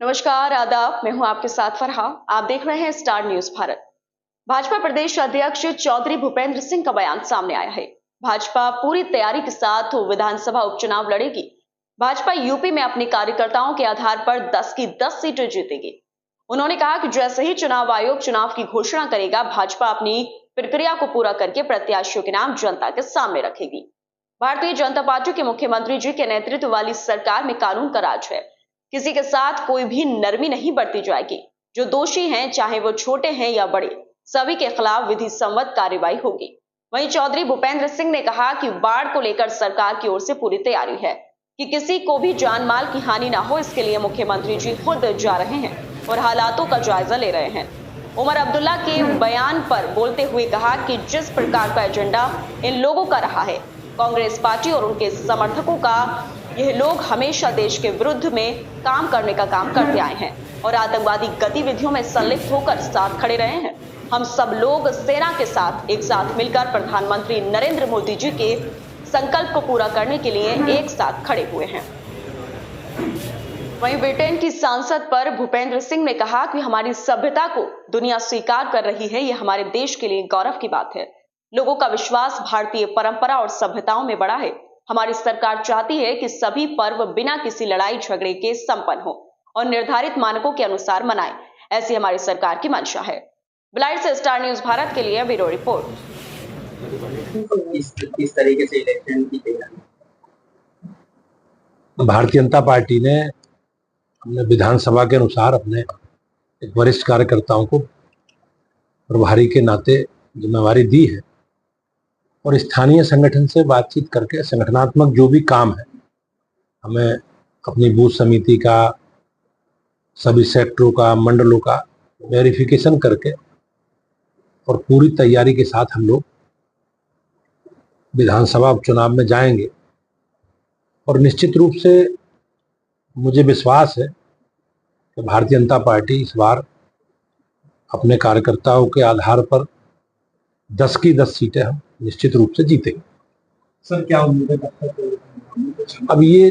नमस्कार, आदाब। मैं हूं आपके साथ फरहा। आप देख रहे हैं स्टार न्यूज भारत। भाजपा प्रदेश अध्यक्ष चौधरी भूपेंद्र सिंह का बयान सामने आया है। भाजपा पूरी तैयारी के साथ विधानसभा उपचुनाव लड़ेगी। भाजपा यूपी में अपने कार्यकर्ताओं के आधार पर 10 की 10 सीटें जीतेगी। उन्होंने कहा कि जैसे ही चुनाव आयोग चुनाव की घोषणा करेगा, भाजपा अपनी प्रक्रिया को पूरा करके प्रत्याशियों के नाम जनता के सामने रखेगी। भारतीय जनता पार्टी के मुख्यमंत्री जी के नेतृत्व वाली सरकार में कानून का राज है। किसी के साथ कोई भी नरमी नहीं बरती जाएगी। जो दोषी हैं, चाहे वो छोटे हैं या बड़े, सभी के खिलाफ विधि सम्मत कार्रवाई होगी। वहीं चौधरी भूपेंद्र सिंह ने कहा कि बाढ़ को लेकर सरकार की ओर से पूरी तैयारी है कि किसी को भी जान माल की हानि ना हो। इसके लिए मुख्यमंत्री जी खुद जा रहे हैं और हालातों का जायजा ले रहे हैं। उमर अब्दुल्ला के बयान पर बोलते हुए कहा कि जिस प्रकार का एजेंडा इन लोगों का रहा है, कांग्रेस पार्टी और उनके समर्थकों का, यह लोग हमेशा देश के विरुद्ध में काम करने का काम करते आए हैं और आतंकवादी गतिविधियों में संलिप्त होकर साथ खड़े रहे हैं। हम सब लोग सेना के साथ एक साथ मिलकर प्रधानमंत्री नरेंद्र मोदी जी के संकल्प को पूरा करने के लिए एक साथ खड़े हुए हैं। वहीं ब्रिटेन की सांसद पर भूपेंद्र सिंह ने कहा कि हमारी सभ्यता को दुनिया स्वीकार कर रही है। यह हमारे देश के लिए गौरव की बात है। लोगों का विश्वास भारतीय परंपरा और सभ्यताओं में बड़ा है। हमारी सरकार चाहती है कि सभी पर्व बिना किसी लड़ाई झगड़े के संपन्न हो और निर्धारित मानकों के अनुसार मनाएं। ऐसी हमारी सरकार की मंशा है। बिलाट से स्टार न्यूज भारत के लिए ब्यूरो रिपोर्ट। इस तरीके से इलेक्शन की तैयारी भारतीय जनता पार्टी ने अपने विधानसभा के अनुसार अपने एक वरिष्ठ कार्यकर्ताओं को प्रभारी के नाते जिम्मेवारी दी है और स्थानीय संगठन से बातचीत करके संगठनात्मक जो भी काम है, हमें अपनी बूथ समिति का, सभी सेक्टरों का, मंडलों का वेरिफिकेशन करके और पूरी तैयारी के साथ हम लोग विधानसभा उपचुनाव में जाएंगे। और निश्चित रूप से मुझे विश्वास है कि भारतीय जनता पार्टी इस बार अपने कार्यकर्ताओं के आधार पर 10 की 10 सीटें हम निश्चित रूप से जीतेंगे। सर, क्या उम्मीद है? अब ये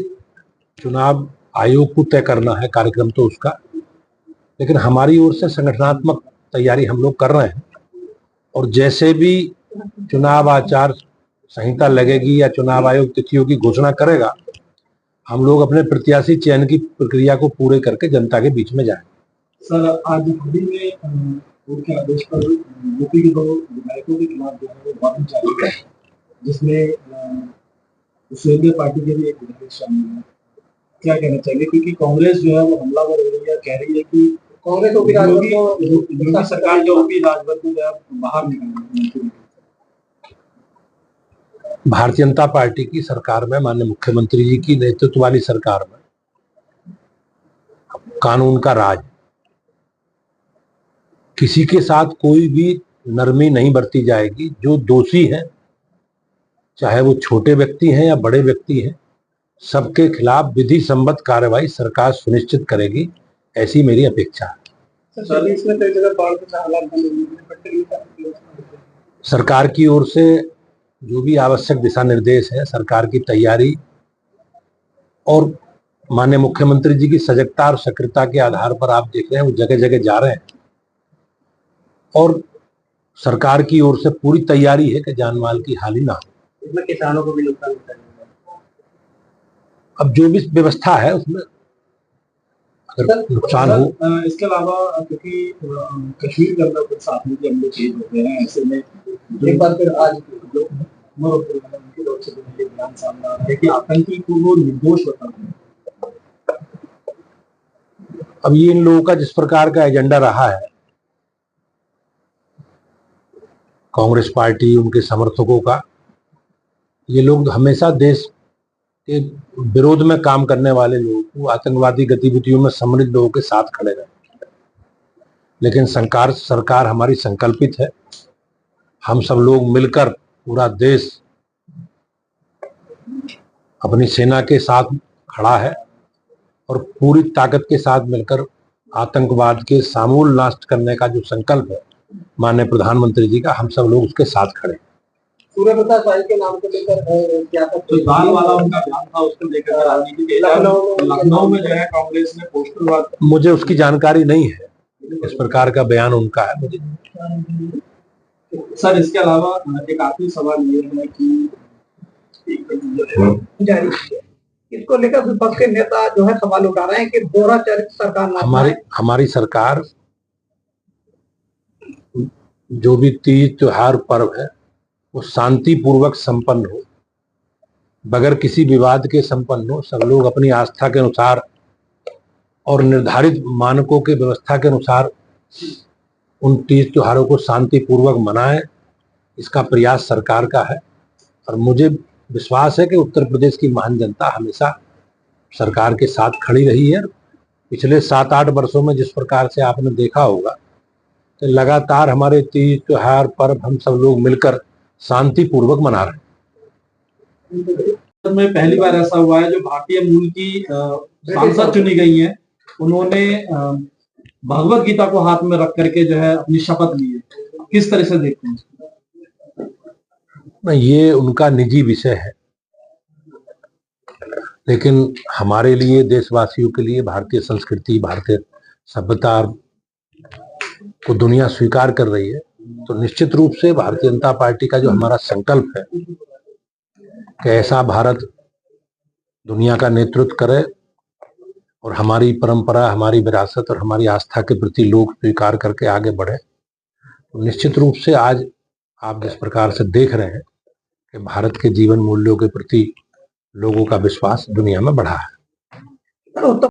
चुनाव आयोग को तय करना है कार्यक्रम तो उसका, लेकिन हमारी ओर से संगठनात्मक तैयारी हम लोग कर रहे हैं और जैसे भी चुनाव आचार संहिता लगेगी या चुनाव आयोग तिथियों की घोषणा करेगा, हम लोग अपने प्रत्याशी चयन की प्रक्रिया को पूरे करके जनता के बीच में जाएंगे। सर, आज दिल्ली में उनके आदेश पर यूपी के 2 विधायकों के खिलाफ जो है वो वारंट जारी है, जिसमें विश्वेंद्र पार्टी के भी एक विधायक शामिल है। क्या कहना चाहिए, क्योंकि कांग्रेस जो है वो हमलावर हो रही है, कह रही है कि कांग्रेस योगी सरकार जो होगी राजभर को बाहर निकालना। भारतीय जनता पार्टी की सरकार में, माननीय मुख्यमंत्री जी की नेतृत्व वाली सरकार में कानून का राज, किसी के साथ कोई भी नरमी नहीं बरती जाएगी। जो दोषी हैं, चाहे वो छोटे व्यक्ति हैं या बड़े व्यक्ति हैं, सबके खिलाफ विधि सम्मत कार्रवाई सरकार सुनिश्चित करेगी, ऐसी मेरी अपेक्षा है। सरकार की ओर से जो भी आवश्यक दिशा निर्देश है, सरकार की तैयारी और माननीय मुख्यमंत्री जी की सजगता और सक्रियता के आधार पर आप देख रहे हैं वो जगह जगह जा रहे हैं और सरकार की ओर से पूरी तैयारी है कि जान माल की हानि ना हो। इसमें किसानों को भी नुकसान होता है। अब जो भी व्यवस्था है उसमें अगर नुकसान हो। इसके अलावा क्योंकि कश्मीर के अंदर कुछ साथी भी हम लोग चेंज होते हैं, ऐसे में एक बार फिर आज उनकी तरफ से बयान सामने आ रहा है कि आतंकी को वो निर्दोष बताते हैं। अब ये इन लोगों का जिस प्रकार का एजेंडा रहा है, कांग्रेस पार्टी, उनके समर्थकों का, ये लोग हमेशा देश के विरोध में काम करने वाले लोगों को, आतंकवादी गतिविधियों में सम्मिलित लोगों के साथ खड़े रहे। लेकिन सरकार हमारी संकल्पित है। हम सब लोग मिलकर, पूरा देश अपनी सेना के साथ खड़ा है और पूरी ताकत के साथ मिलकर आतंकवाद के समूल नाश करने का जो संकल्प है माननीय प्रधानमंत्री जी का, हम सब लोग उसके साथ खड़े हैं। सूर्य प्रताप शाही के नाम को लेकर क्या था, जो दाल वाला उनका बयान था उसको लेकर राजनीति के लखनऊ में जो है कांग्रेस ने पोस्टर, मुझे उसकी जानकारी नहीं है, इस प्रकार का बयान उनका है मुझे। सर इसके अलावा एक आखिरी सवाल ये है कि जारी इसको लेकर विपक्ष के नेता जो है सवाल उठा रहे हैं कि दोहरा चरित्र सरकार हमारी सरकार जो भी तीज त्योहार पर्व है वो शांतिपूर्वक संपन्न हो, बगैर किसी विवाद के संपन्न हो, सब लोग अपनी आस्था के अनुसार और निर्धारित मानकों के व्यवस्था के अनुसार उन तीज त्योहारों को शांतिपूर्वक मनाएं, इसका प्रयास सरकार का है। और मुझे विश्वास है कि उत्तर प्रदेश की महान जनता हमेशा सरकार के साथ खड़ी रही है। पिछले 7-8 वर्षों में जिस प्रकार से आपने देखा होगा तो लगातार हमारे तीज त्योहार पर्व हम सब लोग मिलकर शांतिपूर्वक मना रहे हैं। में पहली बार ऐसा हुआ है जो भारतीय मूल की सांसद चुनी गई हैं, उन्होंने भगवत गीता को हाथ में रख करके जो है अपनी शपथ ली है, किस तरह से देखते हैं? ये उनका निजी विषय है, लेकिन हमारे लिए, देशवासियों के लिए भारतीय संस्कृति, भारतीय सभ्यता को दुनिया स्वीकार कर रही है, तो निश्चित रूप से भारतीय जनता पार्टी का जो हमारा संकल्प है कि ऐसा भारत दुनिया का नेतृत्व करे और हमारी परंपरा, हमारी विरासत और हमारी आस्था के प्रति लोग स्वीकार करके आगे बढ़े, तो निश्चित रूप से आज आप जिस प्रकार से देख रहे हैं कि भारत के जीवन मूल्यों के प्रति लोगों का विश्वास दुनिया में बढ़ा है।